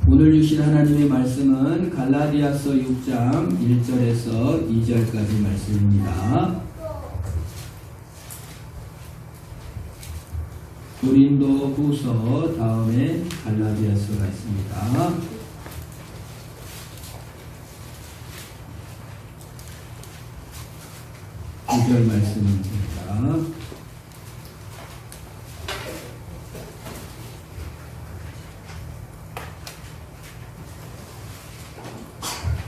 오늘 주신 하나님의 말씀은 갈라디아서 6장 1절에서 2절까지 말씀입니다. 고린도 후서 다음에 갈라디아서가 있습니다. 이 절 말씀입니다.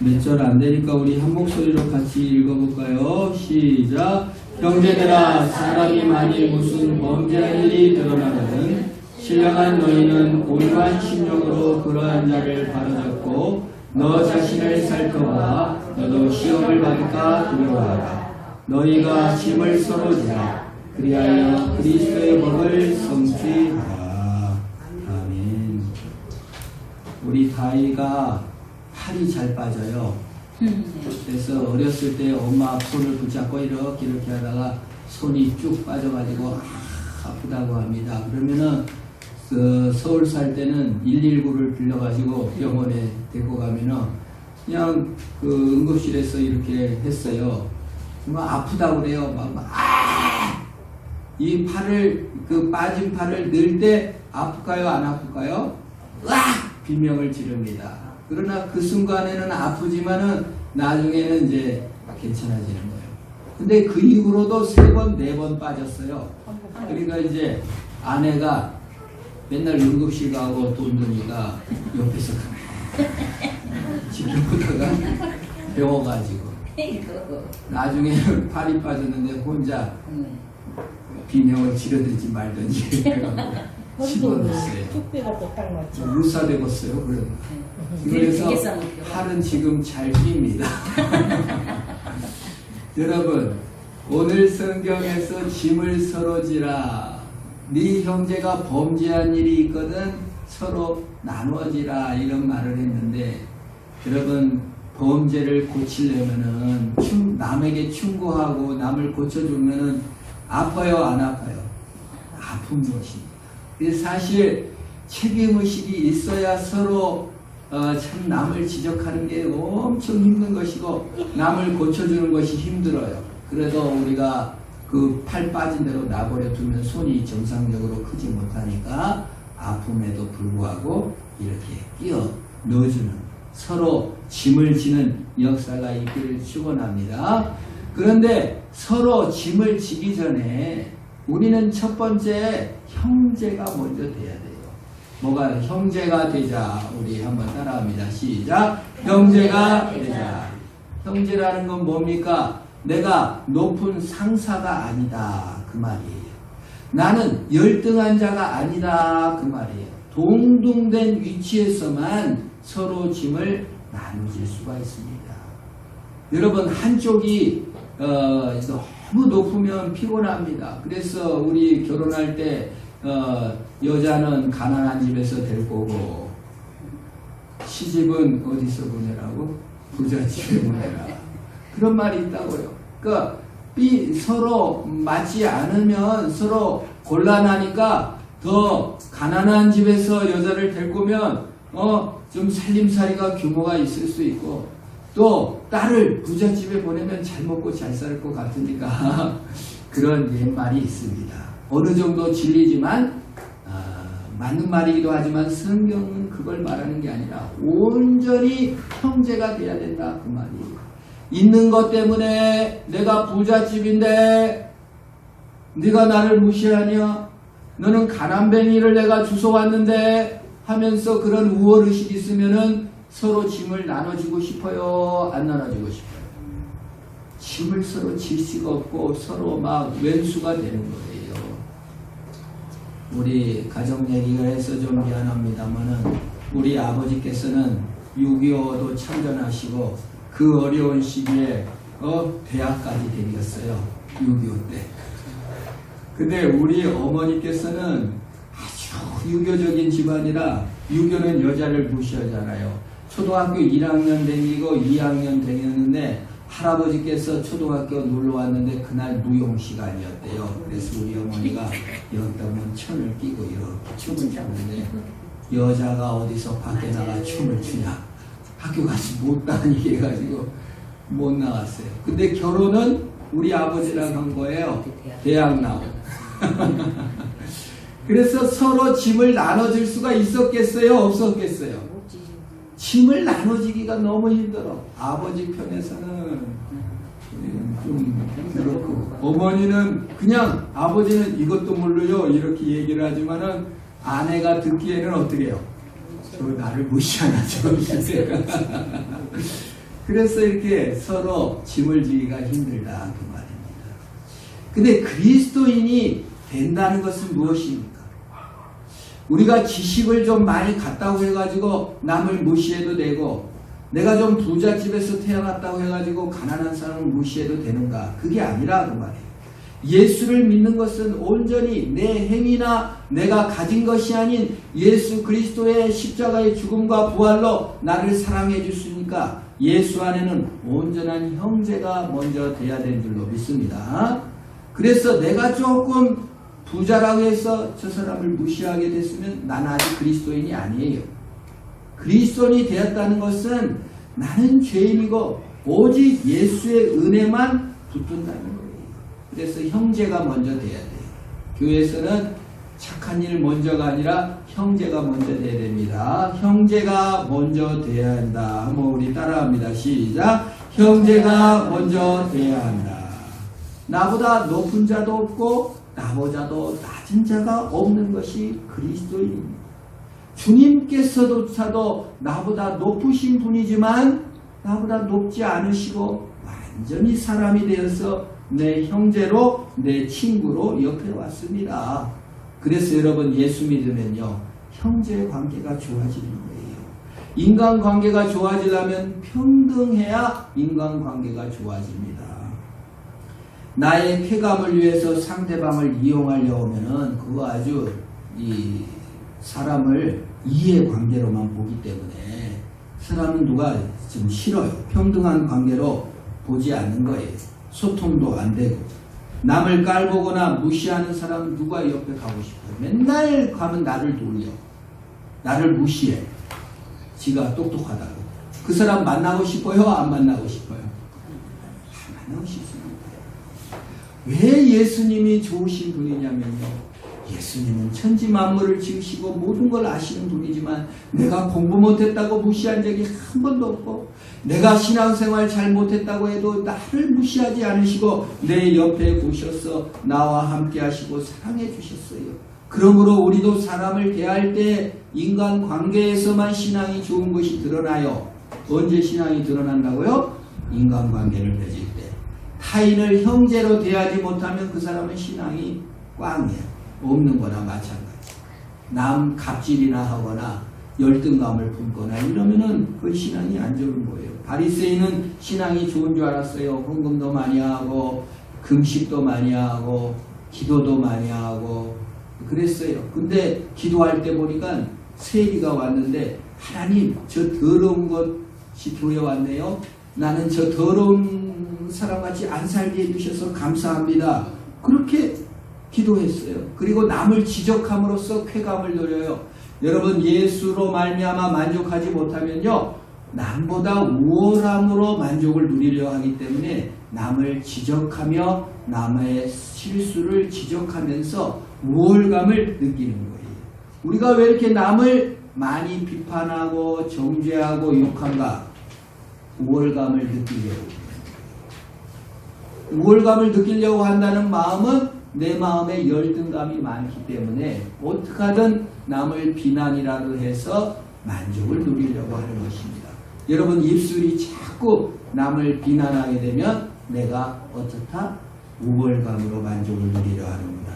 몇 절 안 되니까 우리 한 목소리로 같이 읽어볼까요? 시작. 형제들아, 사람이 만일 무슨 범죄한 일이 드러나거든 신령한 너희는 온유한 심령으로 그러한 자를 바로잡고 너 자신을 살펴봐 너도 시험을 받을까 두려워하라. 너희가 짐을 서로 지라. 그리하여 그리스도의 법을 성취하라. 아멘. 우리 다이가 팔이 잘 빠져요. 그래서 어렸을 때 엄마 손을 붙잡고 이렇게 하다가 손이 쭉 빠져가지고 아프다고 합니다. 그러면은 그 서울 살 때는 119를 빌려가지고 병원에 데리고 가면은 그냥 그 응급실에서 이렇게 했어요. 막 아프다고 그래요. 이 팔을 그 빠진 팔을 넣을 때 아플까요? 안 아플까요? 비명을 지릅니다. 그러나 그 순간에는 아프지만은 나중에는 이제 괜찮아지는 거예요. 근데 그 이후로도 3번, 4번 빠졌어요. 그러니까 이제 아내가 맨날 응급실 가고 돈 드니까 옆에서 지켜보다가 배워가지고 나중에는 팔이 빠졌는데 혼자 비명을 지르든지 말든지 집어넣었어요. 무사되었어요. 그래서 팔은 지금 잘 낍니다. 여러분, 오늘 성경에서 짐을 서로 지라. 네 형제가 범죄한 일이 있거든 서로 나눠지라 이런 말을 했는데, 여러분 범죄를 고치려면은 남에게 충고하고 남을 고쳐주면은 아파요, 안 아파요? 아픈 것입니다. 사실 책임의식이 있어야 서로 참 남을 지적하는 게 엄청 힘든 것이고 남을 고쳐주는 것이 힘들어요. 그래도 우리가 그 팔 빠진 대로 놔버려 두면 손이 정상적으로 크지 못하니까 아픔에도 불구하고 이렇게 끼어 넣어주는, 서로 짐을 지는 역사가 있기를 축원합니다. 그런데 서로 짐을 지기 전에 우리는 첫 번째 형제가 먼저 돼야 돼요. 뭐가 형제가 되자. 우리 한번 따라합니다. 시작. 형제가 되자. 형제라는 건 뭡니까? 내가 높은 상사가 아니다 그 말이에요. 나는 열등한 자가 아니다 그 말이에요. 동등된 위치에서만 서로 짐을 나누질 수가 있습니다. 여러분, 한쪽이 너무 높으면 피곤합니다. 그래서 우리 결혼할 때 여자는 가난한 집에서 될 거고 시집은 어디서 보내라고? 부잣집에 보내라. 그런 말이 있다고요. 그러니까 서로 맞지 않으면 서로 곤란하니까 더 가난한 집에서 여자를 될 거면 좀 살림살이가 규모가 있을 수 있고, 또 딸을 부잣집에 보내면 잘 먹고 잘 살 것 같으니까 그런 옛말이 있습니다. 어느 정도 진리지만 맞는 말이기도 하지만 성경은 그걸 말하는 게 아니라 온전히 형제가 돼야 된다 그 말이에요. 있는 것 때문에 내가 부잣집인데 네가 나를 무시하냐? 너는 가난뱅이를 내가 주워왔는데 하면서 그런 우월의식이 있으면은 서로 짐을 나눠주고 싶어요? 안 나눠주고 싶어요? 짐을 서로 질 수가 없고 서로 막 왼수가 되는 거예요. 우리 가정 얘기가 해서 좀 미안합니다만은 우리 아버지께서는 6.25도 참전하시고 그 어려운 시기에 대학까지 다녔어요. 6.25 때. 근데 우리 어머니께서는 아주 유교적인 집안이라, 유교는 여자를 무시하잖아요. 초등학교 1학년 다니고 2학년 다녔는데 할아버지께서 초등학교 놀러 왔는데 그날 무용 시간이었대요. 그래서 우리 어머니가 여기다 뭐 천을 끼고 이렇게 춤을 추는데 여자가 어디서 밖에 나가 춤을 추냐. 학교 가지 못 다니게 해가지고 못 나갔어요. 근데 결혼은 우리 아버지랑 한 거예요. 대학 나오고. 그래서 서로 짐을 나눠줄 수가 있었겠어요? 없었겠어요? 짐을 나눠지기가 너무 힘들어. 아버지 편에서는 좀 그렇고, 어머니는 그냥 아버지는 이것도 모르요 이렇게 얘기를 하지만은 아내가 듣기에는 어떻게 해요? 저 나를 무시하나 저 그래서 이렇게 서로 짐을 지기가 힘들다 그 말입니다. 근데 그리스도인이 된다는 것은 무엇입니까? 우리가 지식을 좀 많이 갖다고 해가지고 남을 무시해도 되고, 내가 좀 부잣집에서 태어났다고 해가지고 가난한 사람을 무시해도 되는가? 그게 아니라 그 말이에요. 예수를 믿는 것은 온전히 내 행위나 내가 가진 것이 아닌 예수 그리스도의 십자가의 죽음과 부활로 나를 사랑해 주시니까 예수 안에는 온전한 형제가 먼저 돼야 되는 줄로 믿습니다. 그래서 내가 조금 부자라고 해서 저 사람을 무시하게 됐으면 나는 아직 그리스도인이 아니에요. 그리스도인이 되었다는 것은 나는 죄인이고 오직 예수의 은혜만 붙든다는 거예요. 그래서 형제가 먼저 돼야 돼요. 교회에서는 착한 일 먼저가 아니라 형제가 먼저 돼야 됩니다. 형제가 먼저 돼야 한다. 한번 우리 따라합니다. 시작. 형제가 먼저 돼야 한다. 나보다 높은 자도 없고 나보다도 낮은 자가 없는 것이 그리스도인입니다. 주님께서조차도 나보다 높으신 분이지만 나보다 높지 않으시고 완전히 사람이 되어서 내 형제로 내 친구로 옆에 왔습니다. 그래서 여러분 예수 믿으면요 형제 관계가 좋아지는 거예요. 인간관계가 좋아지려면 평등해야 인간관계가 좋아집니다. 나의 쾌감을 위해서 상대방을 이용하려고 하면은 그거 아주 이 사람을 이해관계로만 보기 때문에 사람은 누가 좀 싫어요. 평등한 관계로 보지 않는 거예요. 소통도 안 되고 남을 깔보거나 무시하는 사람은 누가 옆에 가고 싶어요. 맨날 가면 나를 놀려. 나를 무시해. 지가 똑똑하다고. 그 사람 만나고 싶어요? 안 만나고 싶어요? 안 만나고 싶습니다. 왜 예수님이 좋으신 분이냐면요. 예수님은 천지 만물을 지으시고 모든 걸 아시는 분이지만 내가 공부 못했다고 무시한 적이 한 번도 없고 내가 신앙생활 잘 못했다고 해도 나를 무시하지 않으시고 내 옆에 오셔서 나와 함께 하시고 사랑해 주셨어요. 그러므로 우리도 사람을 대할 때 인간관계에서만 신앙이 좋은 것이 드러나요. 언제 신앙이 드러난다고요? 인간관계를 맺을 때. 타인을 형제로 대하지 못하면 그 사람은 신앙이 꽝이에요. 없는 거나 마찬가지. 남 갑질이나 하거나 열등감을 품거나 이러면은 그 신앙이 안 좋은 거예요. 바리새인은 신앙이 좋은 줄 알았어요. 헌금도 많이 하고 금식도 많이 하고 기도도 많이 하고 그랬어요. 근데 기도할 때 보니까 세리가 왔는데 하나님 저 더러운 것이 교회 왔네요. 나는 저 더러운 사람같이 안 살게 해주셔서 감사합니다. 그렇게 기도했어요. 그리고 남을 지적함으로써 쾌감을 누려요. 여러분 예수로 말미암아 만족하지 못하면요 남보다 우월함으로 만족을 누리려 하기 때문에 남을 지적하며 남의 실수를 지적하면서 우월감을 느끼는 거예요. 우리가 왜 이렇게 남을 많이 비판하고 정죄하고 욕한가? 우월감을 느끼려고. 우월감을 느끼려고 한다는 마음은 내 마음에 열등감이 많기 때문에 어떻게 하든 남을 비난이라도 해서 만족을 누리려고 하는 것입니다. 여러분 입술이 자꾸 남을 비난하게 되면 내가 어떻다? 우월감으로 만족을 누리려 하는구나.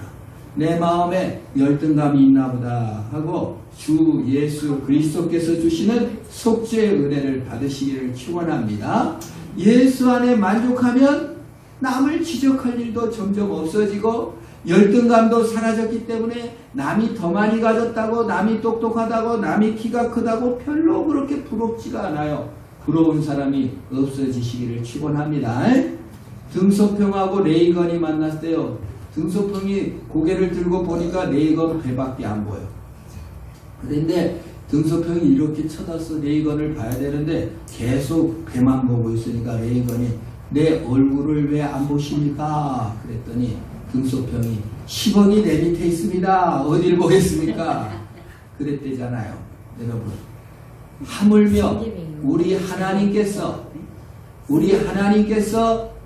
내 마음에 열등감이 있나 보다 하고 주 예수 그리스도께서 주시는 속죄의 은혜를 받으시기를 축원합니다. 예수 안에 만족하면 남을 지적할 일도 점점 없어지고 열등감도 사라졌기 때문에 남이 더 많이 가졌다고 남이 똑똑하다고 남이 키가 크다고 별로 그렇게 부럽지가 않아요. 부러운 사람이 없어지시기를 축원합니다. 등소평하고 레이건이 만났어요. 등소평이 고개를 들고 보니까 레이건 배밖에 안 보여. 그런데 등소평이 이렇게 쳐다서 레이건을 봐야 되는데 계속 배만 보고 있으니까 레이건이 내 얼굴을 왜 안 보십니까? 그랬더니 등소평이 10억이 내 밑에 있습니다. 어딜 보겠습니까? 그랬대잖아요. 여러분, 하물며 우리 하나님께서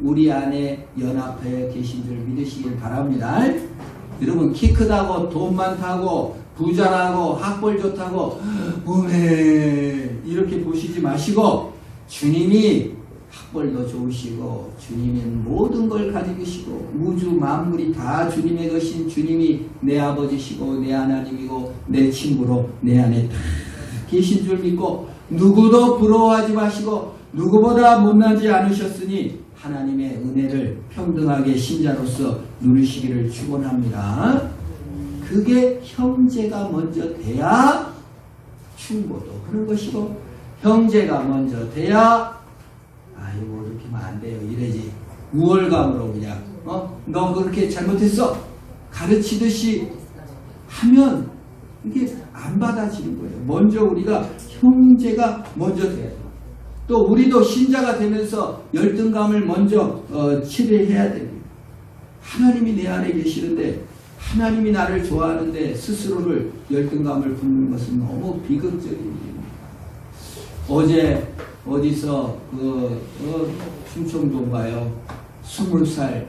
우리 안에 연합해 계신 줄 믿으시길 바랍니다. 여러분, 키 크다고 돈 많다고 부자라고 학벌 좋다고 오메 이렇게 보시지 마시고, 주님이 학벌도 좋으시고 주님이 모든 걸 가지고 계시고 우주 만물이 다 주님의 것인 주님이 내 아버지시고 내 하나님이고 내 친구로 내 안에 다 계신 줄 믿고, 누구도 부러워하지 마시고 누구보다 못나지 않으셨으니 하나님의 은혜를 평등하게 신자로서 누리시기를 축원합니다. 그게 형제가 먼저 돼야 충고도 하는 것이고, 형제가 먼저 돼야 이거 이렇게 하면 안 돼요 이래지 우월감으로 그냥 너 그렇게 잘못했어 가르치듯이 하면 이게 안 받아지는 거예요. 먼저 우리가 형제가 먼저 돼야 돼요. 또 우리도 신자가 되면서 열등감을 먼저 치료해야 됩니다. 하나님이 내 안에 계시는데, 하나님이 나를 좋아하는데 스스로를 열등감을 품는 것은 너무 비극적인 일입니다. 어제 어디서 충청도인가요? 20살,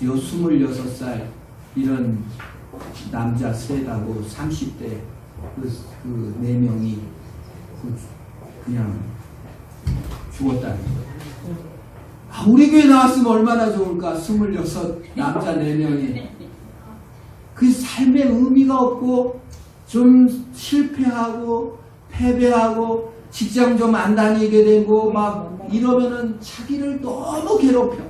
26살 이런 남자 셋하고 30대 그 4명이 그냥 죽었다는 거예요. 우리 교회 나왔으면 얼마나 좋을까? 26 남자 4명이 그 삶의 의미가 없고 좀 실패하고 패배하고 직장 좀 안 다니게 되고 막 이러면은 자기를 너무 괴롭혀.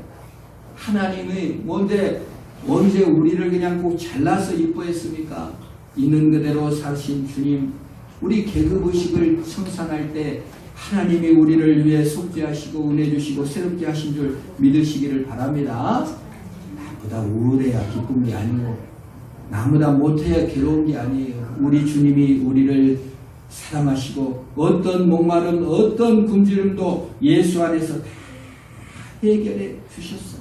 하나님이 언제 우리를 그냥 꼭 잘나서 이뻐했습니까? 있는 그대로 사신 주님, 우리 계급의식을 청산할 때 하나님이 우리를 위해 속죄하시고 은혜 주시고 새롭게 하신 줄 믿으시기를 바랍니다. 나보다 우울해야 기쁜 게 아니고 나보다 못해야 괴로운 게 아니에요. 우리 주님이 우리를 사랑하시고 어떤 목마름 어떤 굶주림도 예수 안에서 다 해결해 주셨어요.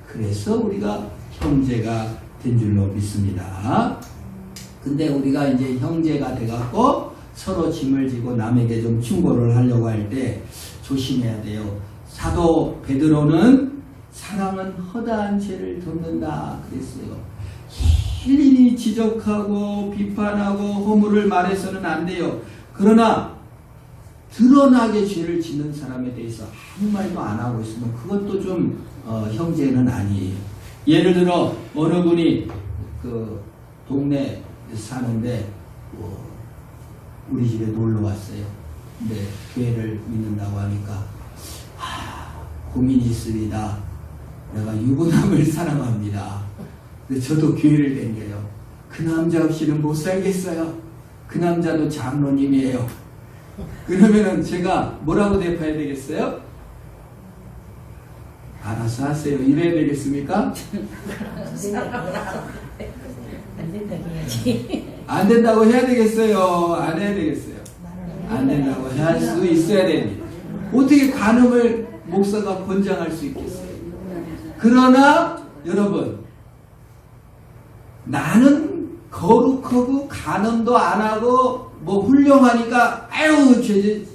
그래서 우리가 형제가 된 줄로 믿습니다. 근데 우리가 이제 형제가 돼갖고 서로 짐을 지고 남에게 좀 충고를 하려고 할 때 조심해야 돼요. 사도 베드로는 사랑은 허다한 죄를 덮는다 그랬어요. 일일이 지적하고 비판하고 허물을 말해서는 안 돼요. 그러나 드러나게 죄를 짓는 사람에 대해서 아무 말도 안 하고 있으면 그것도 좀 형제는 아니에요. 예를 들어 어느 분이 그 동네 사는데 우리 집에 놀러 왔어요. 근데 교회를 믿는다고 하니까 고민이 있습니다. 내가 유부남을 사랑합니다. 근데 저도 교회를 댕겨요. 그 남자 없이는 못 살겠어요. 그 남자도 장로님이에요. 그러면은 제가 뭐라고 대답해야 되겠어요? 알아서 하세요. 이래야 되겠습니까? 안 된다고 해야지. 안 된다고 해야 되겠어요? 안 해야 되겠어요? 안 된다고 할 수 있어야 됩니다. 어떻게 간음을 목사가 권장할 수 있겠어요? 그러나 여러분, 나는 거룩하고 간음도 안 하고 뭐 훌륭하니까 아유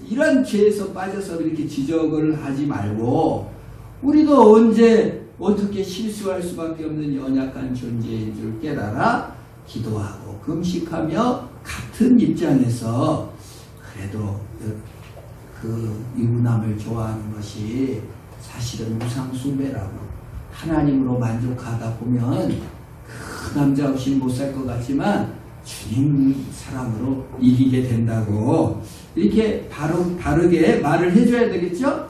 이런 죄에서 빠져서 이렇게 지적을 하지 말고, 우리도 언제 어떻게 실수할 수밖에 없는 연약한 존재인 줄 깨달아 기도하고 금식하며 같은 입장에서 그래도 그 유부남을 좋아하는 것이 사실은 우상숭배라고, 하나님으로 만족하다 보면 그 남자 없이 못 살 것 같지만 주님 사랑으로 이기게 된다고 이렇게 바르게 말을 해줘야 되겠죠?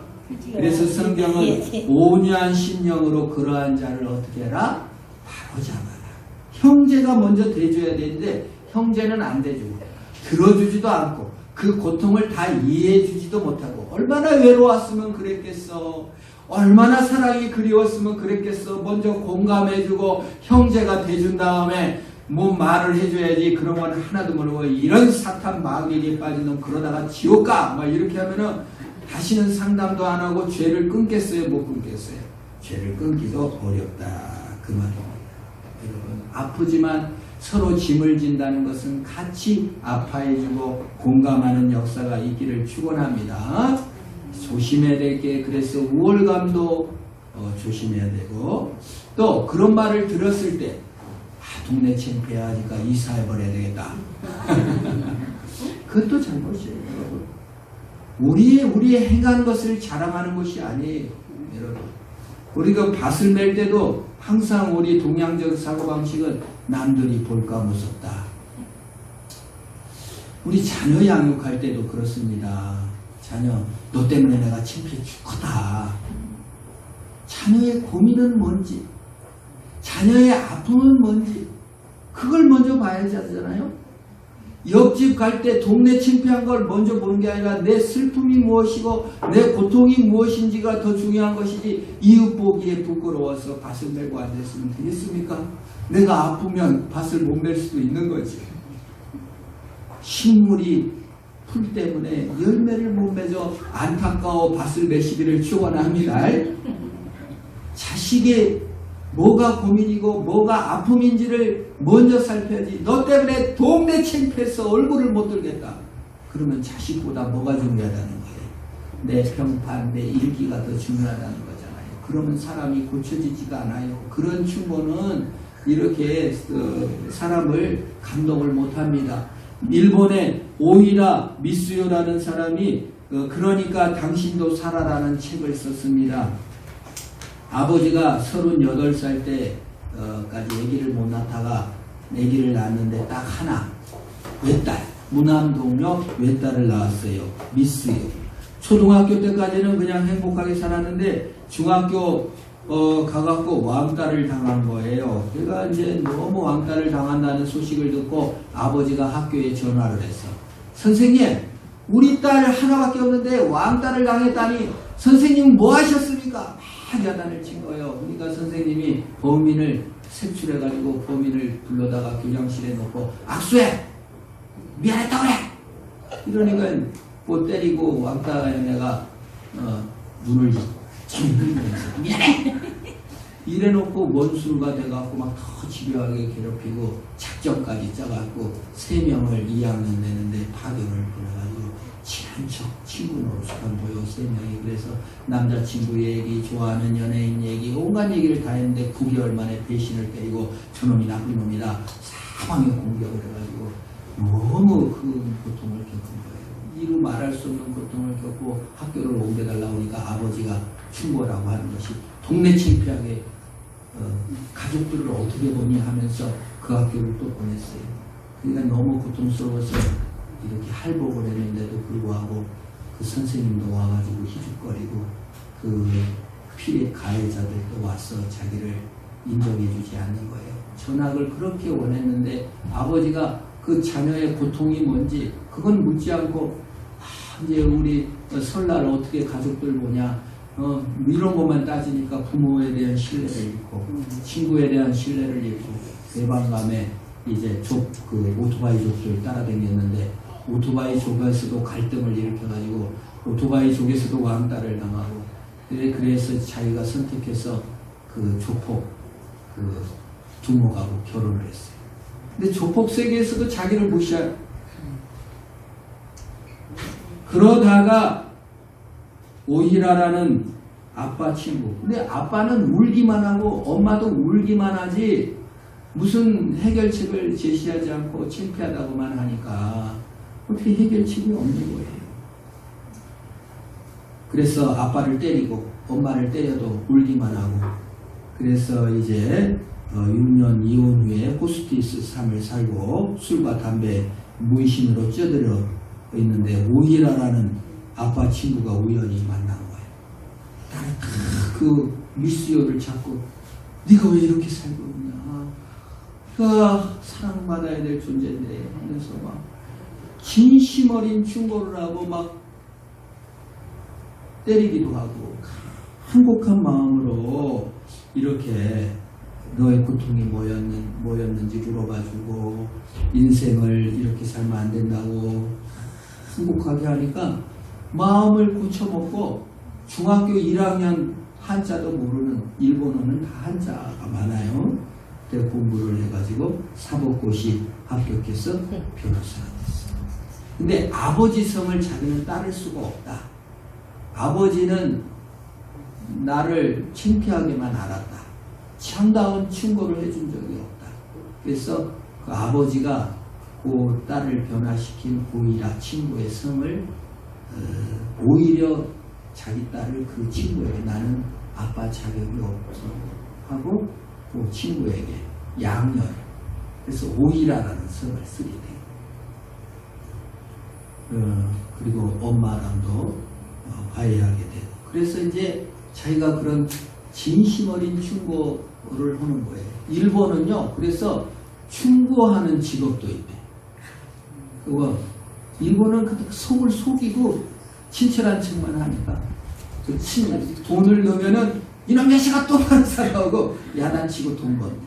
그래서 성경은 온유한 심령으로 그러한 자를 어떻게 해라? 바로잡아라. 형제가 먼저 대줘야 되는데 형제는 안 대주고 들어주지도 않고 그 고통을 다 이해해주지도 못하고, 얼마나 외로웠으면 그랬겠어, 얼마나 사랑이 그리웠으면 그랬겠어. 먼저 공감해주고 형제가 돼준 다음에 뭐 말을 해줘야지. 그런 건 하나도 모르고 이런 사탄 마귀에게 빠진 놈 그러다가 지옥 가! 막 이렇게 하면은 다시는 상담도 안 하고 죄를 끊겠어요? 못 끊겠어요? 죄를 끊기도 어렵다. 그 말입니다. 여러분, 아프지만 서로 짐을 진다는 것은 같이 아파해주고 공감하는 역사가 있기를 축원합니다. 조심해야 될 게, 그래서 우월감도 조심해야 되고, 또 그런 말을 들었을 때 동네 창피하니까 이사해버려야 되겠다. 그것도 잘못이에요, 여러분. 우리의 행한 것을 자랑하는 것이 아니에요, 여러분. 우리가 밭을 멜 때도 항상 우리 동양적 사고방식은 남들이 볼까 무섭다. 우리 자녀 양육할 때도 그렇습니다. 자녀, 너 때문에 내가 창피해 죽겠다. 자녀의 고민은 뭔지, 자녀의 아픔은 뭔지, 그걸 먼저 봐야지 하잖아요. 옆집 갈 때 동네 창피한 걸 먼저 보는 게 아니라 내 슬픔이 무엇이고 내 고통이 무엇인지가 더 중요한 것이지, 이웃 보기에 부끄러워서 밭을 메고 앉았으면 되겠습니까? 내가 아프면 밭을 못 멜 수도 있는 거지. 식물이 풀 때문에 열매를 못 맺어 안타까워 밭을 메시기를 축원합니다. 자식의 뭐가 고민이고 뭐가 아픔인지를 먼저 살펴야지. 너 때문에 동네 창피해서 얼굴을 못 들겠다. 그러면 자식보다 뭐가 중요하다는 거예요? 내 평판, 내 일기가 더 중요하다는 거잖아요. 그러면 사람이 고쳐지지가 않아요. 그런 충고는 이렇게 사람을 감동을 못합니다. 일본의 오이라 미스요라는 사람이 그러니까 당신도 살아라는 책을 썼습니다. 아버지가 38살 때까지 아기를 못 낳다가 아기를 낳았는데 딱 하나, 외딸, 무남동녀 외딸을 낳았어요. 미스요. 초등학교 때까지는 그냥 행복하게 살았는데 중학교 가갖고 왕따를 당한 거예요. 그러니까 이제 너무 왕따를 당한다는 소식을 듣고 아버지가 학교에 전화를 했어. 선생님, 우리 딸 하나밖에 없는데 왕따를 당했다니 선생님 뭐 하셨습니까? 막 야단을 친 거예요. 그러니까 선생님이 범인을 색출해가지고 범인을 불러다가 교장실에 놓고 악수해! 미안했다 그래! 이러니까 뭐 때리고 왕따가 애가 눈을 찡그리면서 미안해! 이래놓고 원수가 돼갖고 막 더 집요하게 괴롭히고 작전까지 짜갖고 3명을 2학년 내는데 파견을 보내가지고 친한 척 친구 노릇한 거요. 3명이. 그래서 남자친구 얘기, 좋아하는 연예인 얘기, 온갖 얘기를 다 했는데 9개월 만에 배신을 때리고 저놈이 나쁜 놈이다 사방에 공격을 해가지고 너무 그 고통을 겪은 거예요. 이루 말할 수 없는 고통을 겪고 학교를 옮겨달라고 하니까 아버지가 충고라고 하는 것이 동네 창피하게 가족들을 어떻게 보니 하면서 그 학교를 또 보냈어요. 그러니까 너무 고통스러워서 이렇게 할복을 했는데도 불구하고 그 선생님도 와가지고 희죽거리고 그 피해 가해자들도 와서 자기를 인정해주지 않는 거예요. 전학을 그렇게 원했는데 아버지가 그 자녀의 고통이 뭔지 그건 묻지 않고 이제 우리 설날 어떻게 가족들 보냐 이런 것만 따지니까 부모에 대한 신뢰를 잃고 친구에 대한 신뢰를 잃고 대방감에 이제 그 오토바이 족들 따라다녔는데 오토바이 족에서도 갈등을 일으켜가지고 오토바이 족에서도 왕따를 당하고 그래서 자기가 선택해서 그 조폭 그 두목하고 결혼을 했어요. 근데 조폭 세계에서도 자기를 무시해요. 그러다가 오히라라는 아빠 친구. 근데 아빠는 울기만 하고 엄마도 울기만 하지 무슨 해결책을 제시하지 않고 창피하다고만 하니까 어떻게 해결책이 없는 거예요. 그래서 아빠를 때리고 엄마를 때려도 울기만 하고 그래서 이제 6년 이혼 후에 호스티스 삶을 살고 술과 담배 무의식으로 쪄들어 있는데 오히라라는 아빠 친구가 우연히 만난 거예요. 나는 그 미스요를 찾고 네가 왜 이렇게 살고 있냐. 네가 사랑받아야 될 존재인데 하면서 막 진심 어린 충고를 하고 막 때리기도 하고 한곡한 마음으로 이렇게 너의 고통이 뭐였는지 물어봐주고 인생을 이렇게 살면 안 된다고 행복하게 하니까 마음을 고쳐먹고 중학교 1학년 한자도 모르는 일본어는 다 한자가 많아요. 그때 공부를 해가지고 사법고시 합격해서 변호사가 됐어. 근데 아버지 성을 자기는 따를 수가 없다. 아버지는 나를 창피하게만 알았다. 참다운 충고를 해준 적이 없다. 그래서 그 아버지가 그 딸을 변화시킨 고이라 친구의 성을 오히려 자기 딸을 그 친구에게 나는 아빠 자격이 없어 하고 그 친구에게 양녀 그래서 오이라라는 성을 쓰게 돼요. 그리고 엄마랑도 화해하게 되고 그래서 이제 자기가 그런 진심 어린 충고를 하는 거예요. 일본은요 그래서 충고하는 직업도 있대. 그거 일본은 그 속을 속이고 친절한 척만 하니까 그 돈을 넣으면은 이놈 자식아 또 많은 사람하고 야단치고 돈 번대.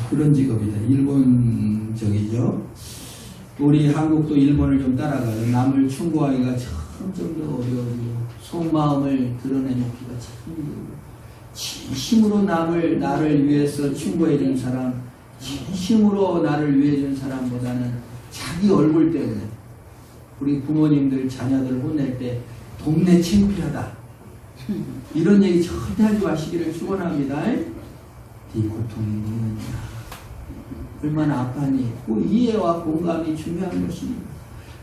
그런 직업이다. 일본적이죠. 우리 한국도 일본을 좀 따라가요. 남을 충고하기가 점점 더 어려워지고 속마음을 드러내놓기가 참 힘들고 진심으로 나를 위해서 충고해 준 사람 진심으로 나를 위해 준 사람보다는 자기 얼굴 때문에 우리 부모님들 자녀들 혼낼 때 동네 창피하다 이런 얘기 절대 하지 마시기를 축원합니다. 네 고통이 뭐냐 얼마나 아파하니 그 이해와 공감이 중요한 것입니다.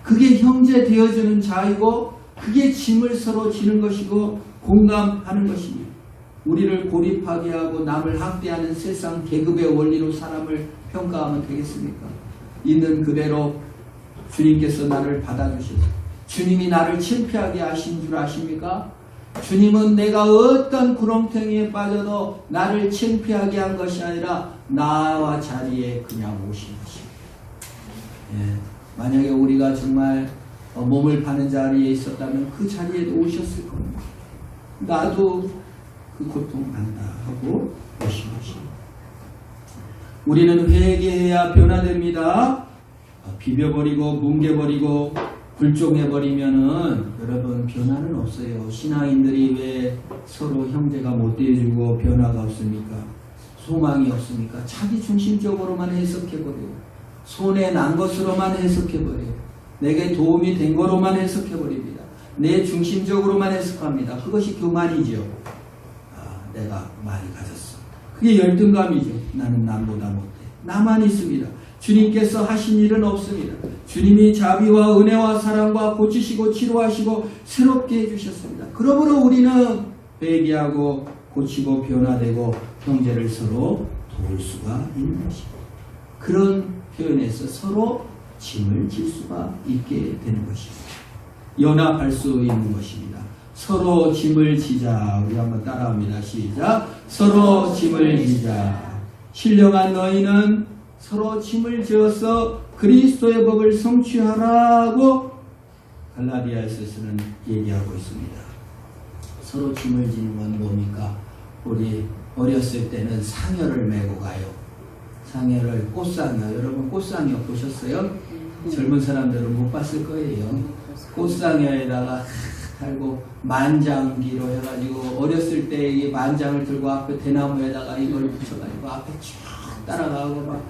그게 형제 되어주는 자이고 그게 짐을 서로 지는 것이고 공감하는 것입니다. 우리를 고립하게 하고 남을 학대하는 세상 계급의 원리로 사람을 평가하면 되겠습니까? 있는 그대로 주님께서 나를 받아주셔서 주님이 나를 창피하게 하신 줄 아십니까? 주님은 내가 어떤 구렁텅이에 빠져도 나를 창피하게 한 것이 아니라 나와 자리에 그냥 오신 것입니다. 예, 만약에 우리가 정말 몸을 파는 자리에 있었다면 그 자리에도 오셨을 겁니다. 나도 그 고통 안다 하고 오신 것입니다. 우리는 회개해야 변화됩니다. 비벼버리고 뭉개버리고 굴종해버리면은 여러분 변화는 없어요. 신앙인들이 왜 서로 형제가 못 되어주고 변화가 없습니까? 소망이 없습니까? 자기 중심적으로만 해석해버려요. 손에 난 것으로만 해석해버려요. 내게 도움이 된 거로만 해석해버립니다. 내 중심적으로만 해석합니다. 그것이 교만이죠. 내가 많이 가졌어. 그게 열등감이죠. 나는 남보다 못해. 나만 있습니다. 주님께서 하신 일은 없습니다. 주님이 자비와 은혜와 사랑과 고치시고 치료하시고 새롭게 해주셨습니다. 그러므로 우리는 회개하고 고치고 변화되고 형제를 서로 도울 수가 있는 것입니다. 그런 표현에서 서로 짐을 질 수가 있게 되는 것입니다. 연합할 수 있는 것입니다. 서로 짐을 지자. 우리 한번 따라합니다. 시작. 서로 짐을 지자. 신령한 너희는 서로 짐을 지어서 그리스도의 법을 성취하라고 갈라디아에서는 얘기하고 있습니다. 서로 짐을 지는 건 뭡니까? 우리 어렸을 때는 상여를 메고 가요. 상여를 꽃상여. 여러분 꽃상여 보셨어요? 젊은 사람들은 못 봤을 거예요. 꽃상여에다가 달고 만장기로 해가지고 어렸을 때 이 만장을 들고 앞에 대나무에다가 이걸 붙여가지고 앞에 쭉 따라가고 막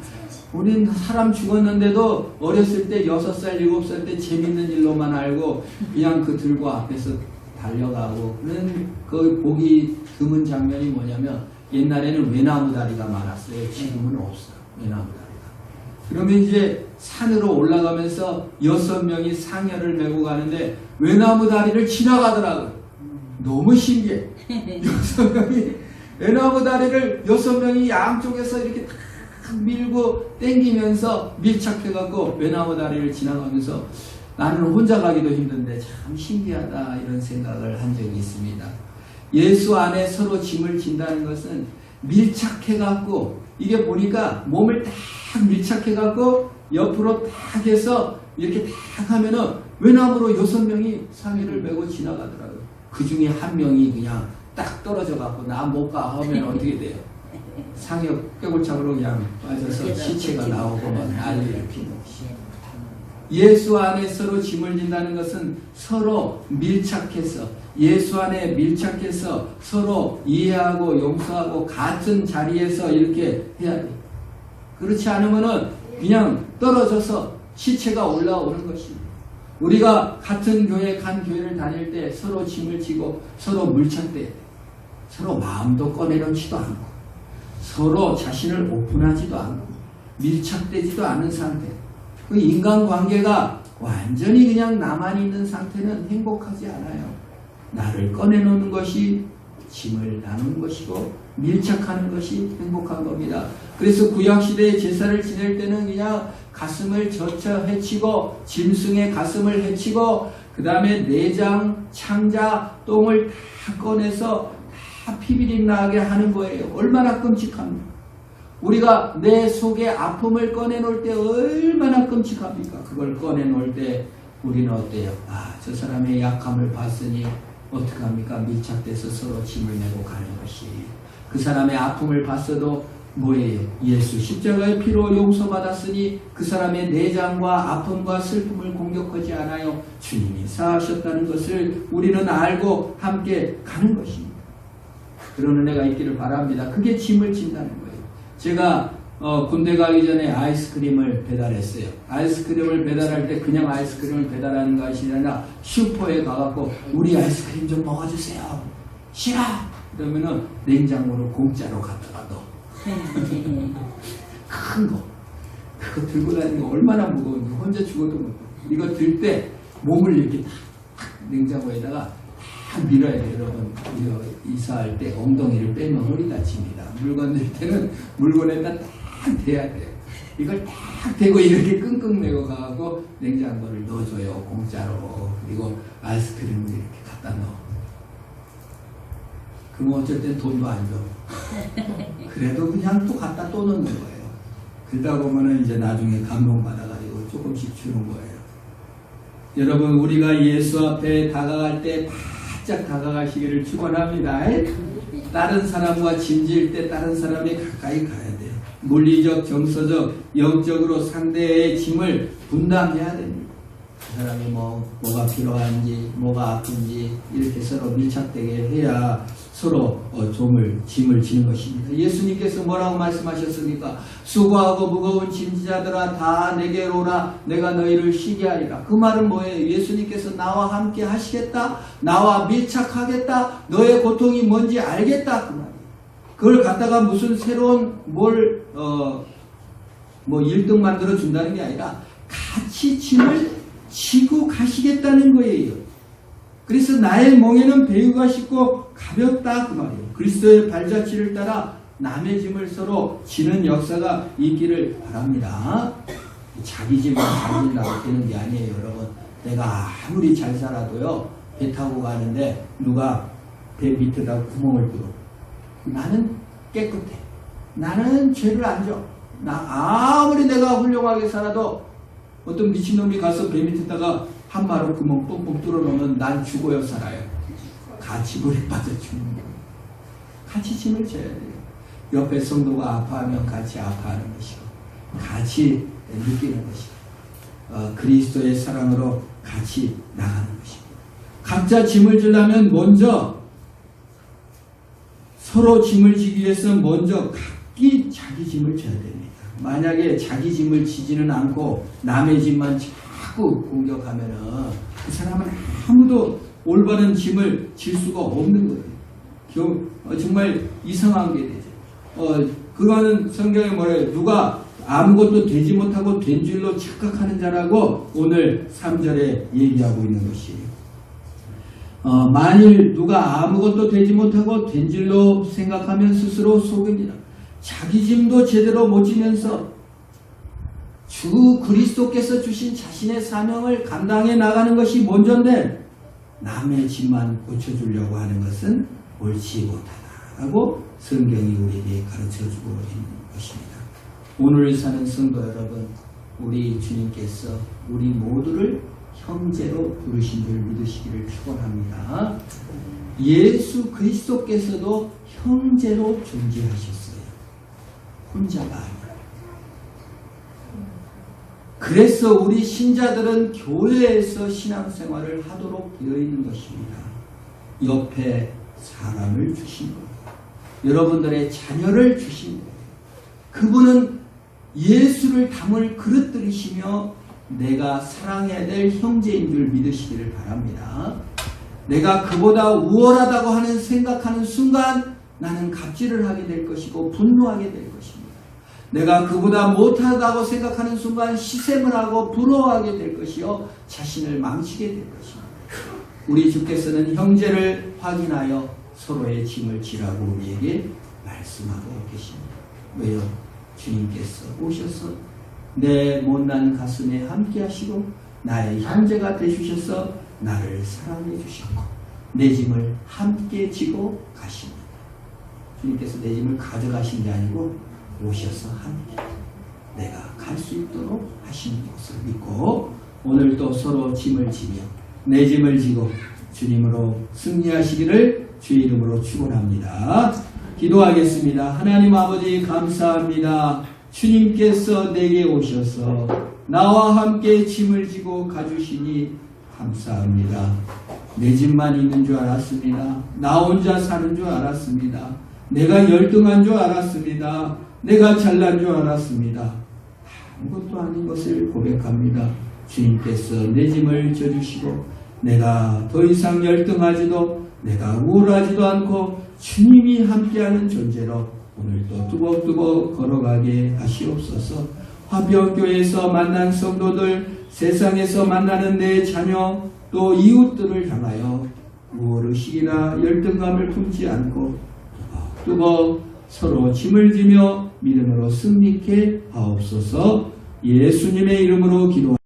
우린 사람 죽었는데도 어렸을 때 6살, 7살 때 재밌는 일로만 알고 그냥 그 들고 앞에서 달려가고 그런 그 보기 드문 장면이 뭐냐면 옛날에는 외나무 다리가 많았어요. 지금은 없어요. 외나무 다리가. 그러면 이제 산으로 올라가면서 6명이 상여를 메고 가는데 외나무 다리를 지나가더라고요. 너무 신기해. 6명이 외나무 다리를 6명이 양쪽에서 이렇게 탁 밀고 땡기면서 밀착해갖고 외나무 다리를 지나가면서 나는 혼자 가기도 힘든데 참 신기하다 이런 생각을 한 적이 있습니다. 예수 안에 서로 짐을 진다는 것은 밀착해갖고 이게 보니까 몸을 딱 밀착해갖고 옆으로 딱 해서 이렇게 딱 하면은 외나무로 6명이 상의를 메고 지나가더라고요. 그 중에 한 명이 그냥 딱 떨어져갖고 나 못 가 하면 어떻게 돼요? 상역 뼈골창으로 그냥 빠져서 시체가 나오고 막 난리를 피는 것이. 예수 안에 서로 짐을 진다는 것은 서로 밀착해서 예수 안에 밀착해서 서로 이해하고 용서하고 같은 자리에서 이렇게 해야 돼. 그렇지 않으면은 그냥 떨어져서 시체가 올라오는 것입니다. 우리가 같은 교회, 간 교회를 다닐 때 서로 짐을 지고 서로 물착돼야 돼. 서로 마음도 꺼내놓지도 않고 서로 자신을 오픈하지도 않고 밀착되지도 않은 상태. 그 인간관계가 완전히 그냥 나만 있는 상태는 행복하지 않아요. 나를 꺼내놓는 것이 짐을 나누는 것이고 밀착하는 것이 행복한 겁니다. 그래서 구약시대의 제사를 지낼 때는 그냥 가슴을 젖혀 헤치고 짐승의 가슴을 헤치고 그 다음에 내장, 창자, 똥을 다 꺼내서 다 피비림 나게 하는 거예요. 얼마나 끔찍합니까? 우리가 내 속에 아픔을 꺼내놓을 때 얼마나 끔찍합니까? 그걸 꺼내놓을 때 우리는 어때요? 아, 저 사람의 약함을 봤으니 어떡합니까? 밀착돼서 서로 짐을 메고 가는 것이. 그 사람의 아픔을 봤어도 뭐예요? 예수 십자가의 피로 용서받았으니 그 사람의 내장과 아픔과 슬픔을 공격하지 않아요. 주님이 사하셨다는 것을 우리는 알고 함께 가는 것입니다. 그런 은혜가 있기를 바랍니다. 그게 짐을 진다는 거예요. 제가 군대 가기 전에 아이스크림을 배달했어요. 아이스크림을 배달할 때 그냥 아이스크림을 배달하는 것이 아니라 슈퍼에 가갖고 우리 아이스크림 좀 먹어주세요. 싫어! 그러면은 냉장고로 공짜로 갖다가 넣어. 큰 거. 그거 들고 다니는 거 얼마나 무거운지 혼자 죽어도 못해. 이거 들 때 몸을 이렇게 딱 냉장고에다가 딱 밀어야 돼요. 여러분 이사할 때 엉덩이를 빼면 허리 다칩니다. 물건 들 때는 물건에다 딱 대야 돼요. 이걸 딱 대고 이렇게 끙끙 매고 가고 냉장고를 넣어줘요. 공짜로. 그리고 아이스크림을 이렇게 갖다 넣어. 그럼 어쩔 땐 돈도 안 줘. 그래도 그냥 또 갖다 또 넣는 거예요. 그러다 보면은 이제 나중에 감동받아가지고 조금씩 주는 거예요. 여러분, 우리가 예수 앞에 다가갈 때 바짝 다가가시기를 축원합니다. 다른 사람과 짐질 때 다른 사람이 가까이 가야 돼요. 물리적, 정서적, 영적으로 상대의 짐을 분담해야 됩니다. 그 사람이 뭐가 필요한지, 뭐가 아픈지 이렇게 서로 밀착되게 해야 서로 짐을 지는 것입니다. 예수님께서 뭐라고 말씀하셨습니까? 수고하고 무거운 짐지자들아 다 내게로 오라. 내가 너희를 쉬게 하리라. 그 말은 뭐예요? 예수님께서 나와 함께 하시겠다. 나와 밀착하겠다. 너의 고통이 뭔지 알겠다. 그 말이에요. 그걸 갖다가 무슨 새로운 1등 만들어 준다는 게 아니라 같이 짐을 지고 가시겠다는 거예요. 그래서 나의 멍에는 배유가 쉽고 가볍다 그 말이에요. 그리스도의 발자취를 따라 남의 짐을 서로 지는 역사가 있기를 바랍니다. 자기 짐을 자기 놔두는 게 아니에요. 여러분, 내가 아무리 잘 살아도요 배 타고 가는데 누가 배 밑에다 구멍을 뚫어. 나는 깨끗해. 나는 죄를 안 져. 아무리 내가 훌륭하게 살아도 어떤 미친놈이 가서 배 밑에다가 한 마루 구멍 뻥뻥 뚫어놓으면 난 죽어요, 살아요? 같이 물에 빠져 죽는 거예요. 같이 짐을 져야 돼요. 옆에 성도가 아파하면 같이 아파하는 것이고 같이 느끼는 것이고 그리스도의 사랑으로 같이 나가는 것입니다. 각자 짐을 지려면 먼저 서로 짐을 지기 위해서 먼저 각기 자기 짐을 져야 됩니다. 만약에 자기 짐을 지지는 않고 남의 짐만 자꾸 공격하면은 그 사람은 아무도 올바른 짐을 질 수가 없는 거예요. 정말 이상한 게 되죠. 그거는 성경에 뭐래요? 누가 아무것도 되지 못하고 된 줄로 착각하는 자라고 오늘 3절에 얘기하고 있는 것이에요. 만일 누가 아무것도 되지 못하고 된 줄로 생각하면 스스로 속입니다. 자기 짐도 제대로 못 지면서 주 그리스도께서 주신 자신의 사명을 감당해 나가는 것이 먼저인데 남의 짐만 고쳐주려고 하는 것은 옳지 못하다라고 성경이 우리에게 가르쳐주고 있는 것입니다. 오늘 사는 성도 여러분, 우리 주님께서 우리 모두를 형제로 부르신 줄 믿으시기를 축원합니다. 예수 그리스도께서도 형제로 존재하셨어요. 혼자가 아니라. 그래서 우리 신자들은 교회에서 신앙생활을 하도록 되어 있는 것입니다. 옆에 사람을 주신 거예요. 여러분들의 자녀를 주신 거예요. 그분은 예수를 담을 그릇들이시며 내가 사랑해야 될 형제인 줄 믿으시기를 바랍니다. 내가 그보다 우월하다고 하는 생각하는 순간 나는 갑질을 하게 될 것이고 분노하게 될 것입니다. 내가 그보다 못하다고 생각하는 순간 시샘을 하고 부러워하게 될 것이요 자신을 망치게 될 것입니다. 우리 주께서는 형제를 확인하여 서로의 짐을 지라고 우리에게 말씀하고 계십니다. 왜요? 주님께서 오셔서 내 못난 가슴에 함께 하시고 나의 형제가 되주셔서 나를 사랑해 주셨고 내 짐을 함께 지고 가십니다. 주님께서 내 짐을 가져가신 게 아니고 오셔서 함께 내가 갈 수 있도록 하시는 것을 믿고 오늘도 서로 짐을 지며 내 짐을 지고 주님으로 승리하시기를 주의 이름으로 축원합니다. 기도하겠습니다. 하나님 아버지 감사합니다. 주님께서 내게 오셔서 나와 함께 짐을 지고 가주시니 감사합니다. 내 집만 있는 줄 알았습니다. 나 혼자 사는 줄 알았습니다. 내가 열등한 줄 알았습니다. 내가 잘난 줄 알았습니다. 아무것도 아닌 것을 고백합니다. 주님께서 내 짐을 져주시고 내가 더 이상 열등하지도 내가 우울하지도 않고 주님이 함께하는 존재로 오늘도 뚜벅뚜벅 걸어가게 하시옵소서. 화평교회에서 만난 성도들, 세상에서 만나는 내 자녀 또 이웃들을 향하여 우월의식이나 열등감을 품지 않고 뚜벅 서로 짐을 지며 믿음으로 승리케 하옵소서. 예수님의 이름으로 기도합니다.